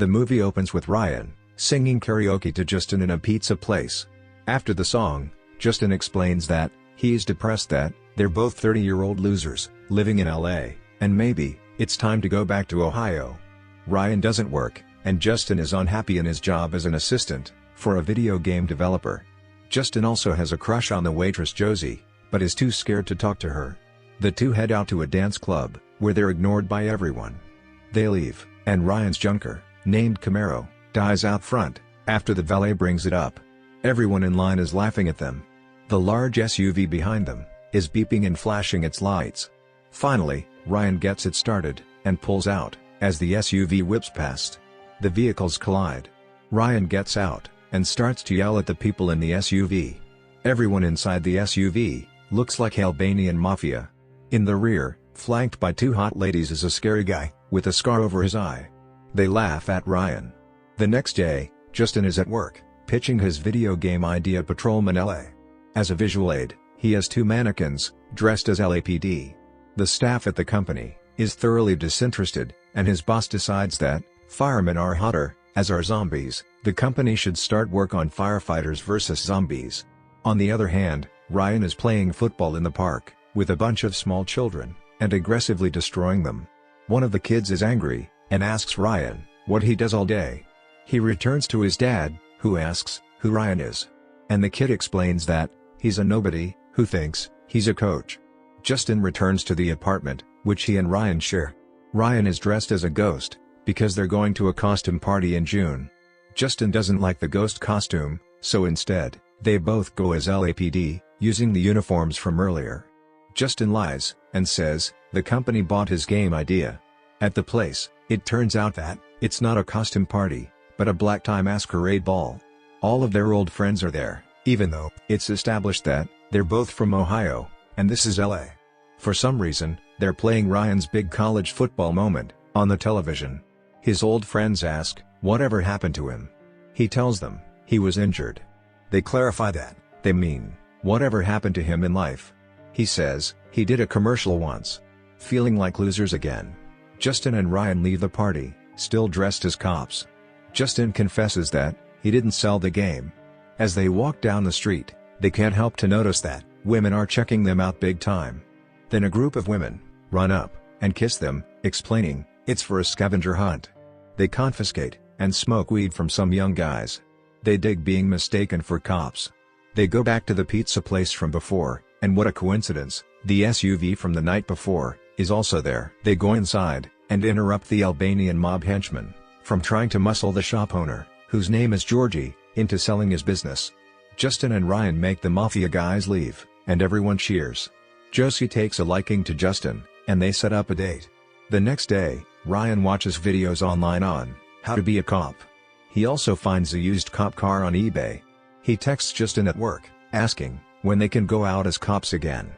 The movie opens with Ryan singing karaoke to Justin in a pizza place. After the song, Justin explains that he's depressed that they're both 30-year-old losers living in LA, and maybe it's time to go back to Ohio. Ryan doesn't work, and Justin is unhappy in his job as an assistant for a video game developer. Justin also has a crush on the waitress Josie, but is too scared to talk to her. The two head out to a dance club, where they're ignored by everyone. They leave, and Ryan's junker, named Camaro, dies out front, after the valet brings it up. Everyone in line is laughing at them. The large SUV behind them is beeping and flashing its lights. Finally, Ryan gets it started, and pulls out, as the SUV whips past. The vehicles collide. Ryan gets out, and starts to yell at the people in the SUV. Everyone inside the SUV looks like Albanian mafia. In the rear, flanked by two hot ladies, is a scary guy with a scar over his eye. They laugh at Ryan. The next day, Justin is at work, pitching his video game idea Patrolman LA. As a visual aid, he has two mannequins, dressed as LAPD. The staff at the company is thoroughly disinterested, and his boss decides that firemen are hotter, as are zombies. The company should start work on firefighters versus zombies. On the other hand, Ryan is playing football in the park with a bunch of small children, and aggressively destroying them. One of the kids is angry, and asks Ryan what he does all day. He returns to his dad, who asks who Ryan is. And the kid explains that he's a nobody who thinks he's a coach. Justin returns to the apartment, which he and Ryan share. Ryan is dressed as a ghost, because they're going to a costume party in June. Justin doesn't like the ghost costume, so instead, they both go as LAPD, using the uniforms from earlier. Justin lies, and says the company bought his game idea. At the place, it turns out that it's not a costume party, but a black tie masquerade ball. All of their old friends are there, even though it's established that they're both from Ohio, and this is LA. For some reason, they're playing Ryan's big college football moment on the television. His old friends ask whatever happened to him. He tells them he was injured. They clarify that they mean whatever happened to him in life. He says he did a commercial once. Feeling like losers again, Justin and Ryan leave the party, still dressed as cops. Justin confesses that he didn't sell the game. As they walk down the street, they can't help to notice that women are checking them out big time. Then a group of women run up and kiss them, explaining it's for a scavenger hunt. They confiscate and smoke weed from some young guys. They dig being mistaken for cops. They go back to the pizza place from before, and what a coincidence, the SUV from the night before is also there. They go inside and interrupt the Albanian mob henchman from trying to muscle the shop owner, whose name is Georgie, into selling his business. Justin and Ryan make the mafia guys leave, and everyone cheers. Josie takes a liking to Justin, and they set up a date. The next day, Ryan watches videos online on how to be a cop. He also finds a used cop car on eBay. He texts Justin at work, asking when they can go out as cops again.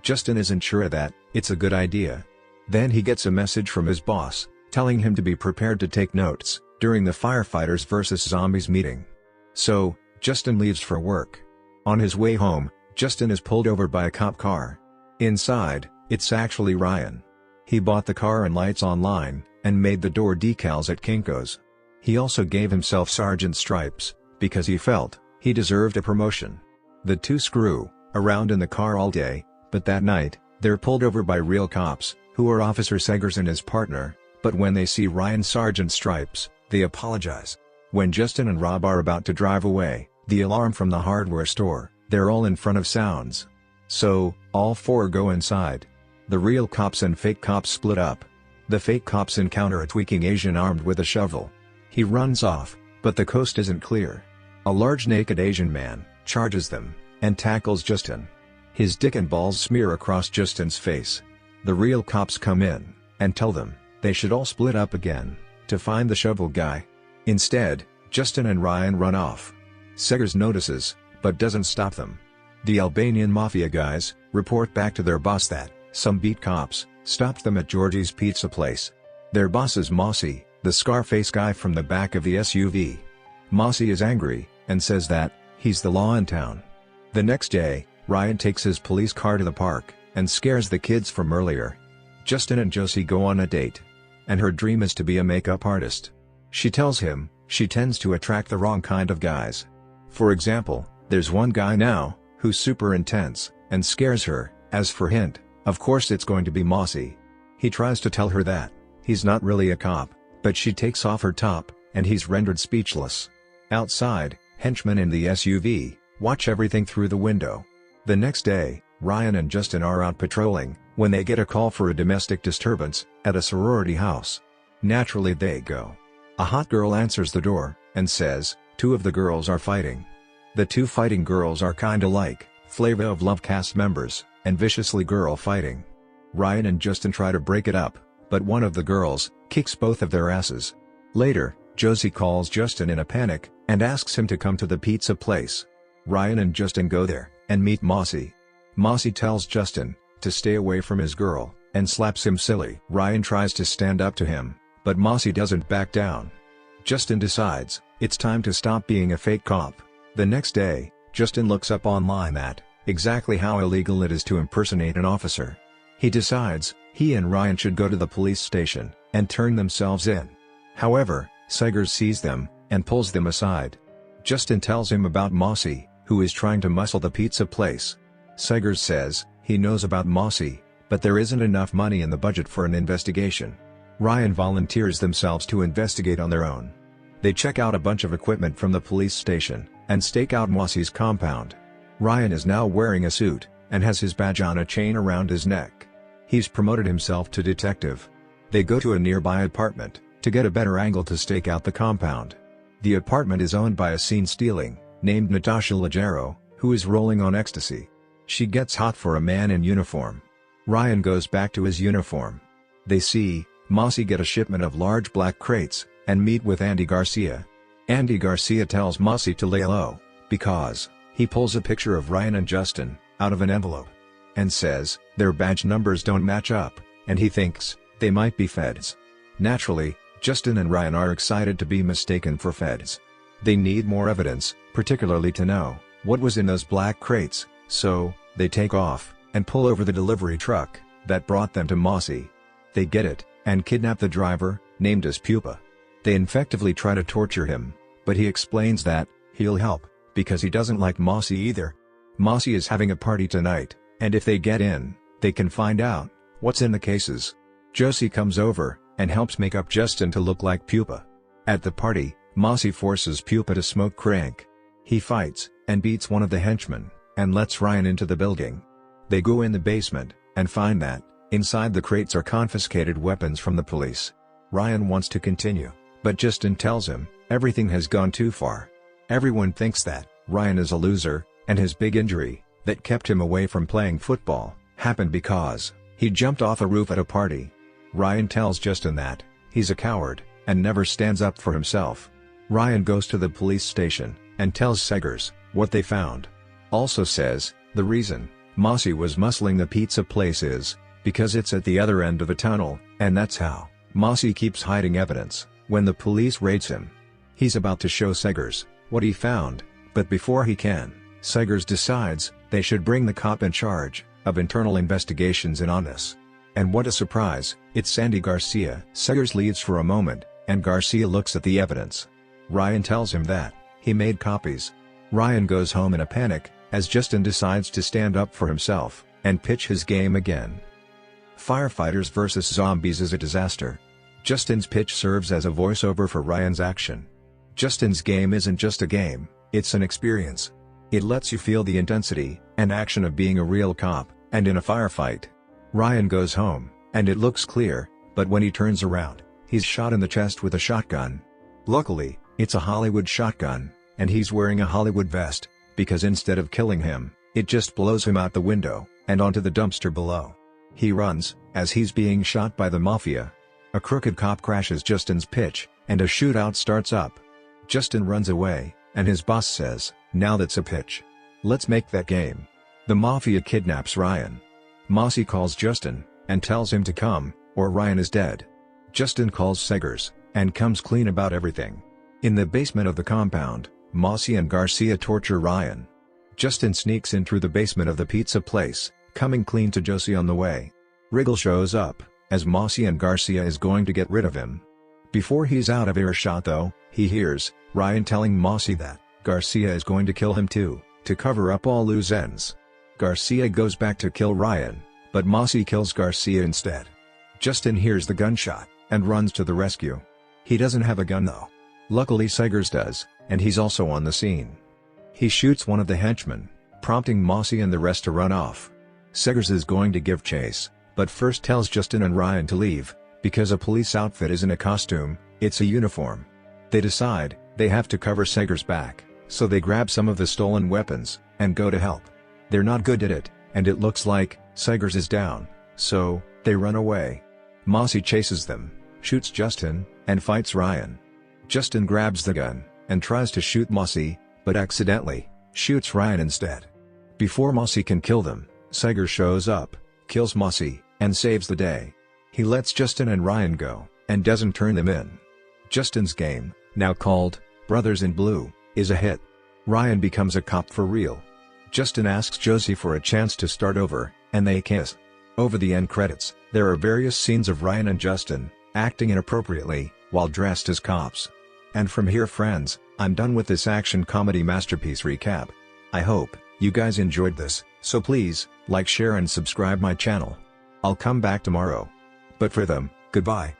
Justin isn't sure that it's a good idea. Then he gets a message from his boss, telling him to be prepared to take notes during the firefighters versus zombies meeting. So, Justin leaves for work. On his way home, Justin is pulled over by a cop car. Inside, it's actually Ryan. He bought the car and lights online, and made the door decals at Kinko's. He also gave himself sergeant stripes, because he felt he deserved a promotion. The two screw around in the car all day, but that night, they're pulled over by real cops, who are Officer Seggers and his partner, but when they see Ryan's sergeant stripes, they apologize. When Justin and Rob are about to drive away, the alarm from the hardware store, they're all in front of sounds. So, all four go inside. The real cops and fake cops split up. The fake cops encounter a tweaking Asian armed with a shovel. He runs off, but the coast isn't clear. A large naked Asian man charges them, and tackles Justin. His dick and balls smear across Justin's face. The real cops come in, and tell them they should all split up again to find the shovel guy. Instead, Justin and Ryan run off. Seggers notices, but doesn't stop them. The Albanian mafia guys report back to their boss that some beat cops stopped them at Georgie's pizza place. Their boss is Mossy, the Scarface guy from the back of the SUV. Mossy is angry, and says that he's the law in town. The next day, Ryan takes his police car to the park, and scares the kids from earlier. Justin and Josie go on a date. And her dream is to be a makeup artist. She tells him, she tends to attract the wrong kind of guys. For example, there's one guy now, who's super intense, and scares her. As for hint, of course it's going to be Mossy. He tries to tell her that he's not really a cop, but she takes off her top, and he's rendered speechless. Outside, henchmen in the SUV watch everything through the window. The next day, Ryan and Justin are out patrolling, when they get a call for a domestic disturbance at a sorority house. Naturally they go. A hot girl answers the door, and says, two of the girls are fighting. The two fighting girls are kinda like Flavor of Love cast members, and viciously girl fighting. Ryan and Justin try to break it up, but one of the girls kicks both of their asses. Later, Josie calls Justin in a panic, and asks him to come to the pizza place. Ryan and Justin go there, and meet Mossy. Mossy tells Justin to stay away from his girl, and slaps him silly. Ryan tries to stand up to him, but Mossy doesn't back down. Justin decides it's time to stop being a fake cop. The next day, Justin looks up online at exactly how illegal it is to impersonate an officer. He decides he and Ryan should go to the police station and turn themselves in. However, Segers sees them and pulls them aside. Justin tells him about Mossy, who is trying to muscle the pizza place. Segers says he knows about Mossy, but there isn't enough money in the budget for an investigation. Ryan volunteers themselves to investigate on their own. They check out a bunch of equipment from the police station and stake out Mossy's compound. Ryan is now wearing a suit and has his badge on a chain around his neck. He's promoted himself to detective. They go to a nearby apartment to get a better angle to stake out the compound. The apartment is owned by a scene-stealing named Natasha Leggero, who is rolling on ecstasy. She gets hot for a man in uniform. Ryan goes back to his uniform. They see Mossy get a shipment of large black crates and meet with Andy Garcia. Andy Garcia tells Mossy to lay low, because he pulls a picture of Ryan and Justin out of an envelope and says their badge numbers don't match up, and he thinks they might be feds. Naturally, Justin and Ryan are excited to be mistaken for feds. They need more evidence, particularly to know what was in those black crates, so they take off and pull over the delivery truck that brought them to Mossy. They get it and kidnap the driver, named as Pupa. They effectively try to torture him, but he explains that he'll help because he doesn't like Mossy either. Mossy is having a party tonight, and if they get in, they can find out what's in the cases. Josie comes over and helps make up Justin to look like Pupa. At the party, Mossy forces Pupa to smoke crank. He fights and beats one of the henchmen and lets Ryan into the building. They go in the basement and find that inside the crates are confiscated weapons from the police. Ryan wants to continue, but Justin tells him everything has gone too far. Everyone thinks that Ryan is a loser, and his big injury that kept him away from playing football happened because he jumped off a roof at a party. Ryan tells Justin that he's a coward and never stands up for himself. Ryan goes to the police station and tells Segers what they found. Also says the reason Mossy was muscling the pizza place is because it's at the other end of a tunnel, and that's how Mossy keeps hiding evidence when the police raids him. He's about to show Segers what he found, but before he can, Segers decides they should bring the cop in charge of internal investigations in on this. And what a surprise, it's Sandy Garcia. Segers leaves for a moment, and Garcia looks at the evidence. Ryan tells him that he made copies. Ryan goes home in a panic, as Justin decides to stand up for himself and pitch his game again. Firefighters vs. Zombies is a disaster. Justin's pitch serves as a voiceover for Ryan's action. Justin's game isn't just a game, it's an experience. It lets you feel the intensity and action of being a real cop and in a firefight. Ryan goes home, and it looks clear, but when he turns around, he's shot in the chest with a shotgun. Luckily, it's a Hollywood shotgun, and he's wearing a Hollywood vest, because instead of killing him, it just blows him out the window and onto the dumpster below. He runs, as he's being shot by the mafia. A crooked cop crashes Justin's pitch, and a shootout starts up. Justin runs away, and his boss says, "Now that's a pitch. Let's make that game." The mafia kidnaps Ryan. Mossy calls Justin, and tells him to come, or Ryan is dead. Justin calls Segers, and comes clean about everything. In the basement of the compound, Mossy and Garcia torture Ryan. Justin sneaks in through the basement of the pizza place, coming clean to Josie on the way. Riggle shows up, as Mossy and Garcia is going to get rid of him. Before he's out of earshot though, he hears Ryan telling Mossy that Garcia is going to kill him too, to cover up all loose ends. Garcia goes back to kill Ryan, but Mossy kills Garcia instead. Justin hears the gunshot, and runs to the rescue. He doesn't have a gun though. Luckily Seghers does, and he's also on the scene. He shoots one of the henchmen, prompting Mossy and the rest to run off. Seghers is going to give chase, but first tells Justin and Ryan to leave, because a police outfit isn't a costume, it's a uniform. They decide they have to cover Seghers' back, so they grab some of the stolen weapons, and go to help. They're not good at it, and it looks like Seghers is down, so they run away. Mossy chases them, shoots Justin, and fights Ryan. Justin grabs the gun, and tries to shoot Mossy, but accidentally shoots Ryan instead. Before Mossy can kill them, Seghers shows up, kills Mossy, and saves the day. He lets Justin and Ryan go, and doesn't turn them in. Justin's game, now called Brothers in Blue, is a hit. Ryan becomes a cop for real. Justin asks Josie for a chance to start over, and they kiss. Over the end credits, there are various scenes of Ryan and Justin acting inappropriately while dressed as cops. And from here friends, I'm done with this action comedy masterpiece recap. I hope you guys enjoyed this, so please like, share and subscribe my channel. I'll come back tomorrow. But for them, goodbye.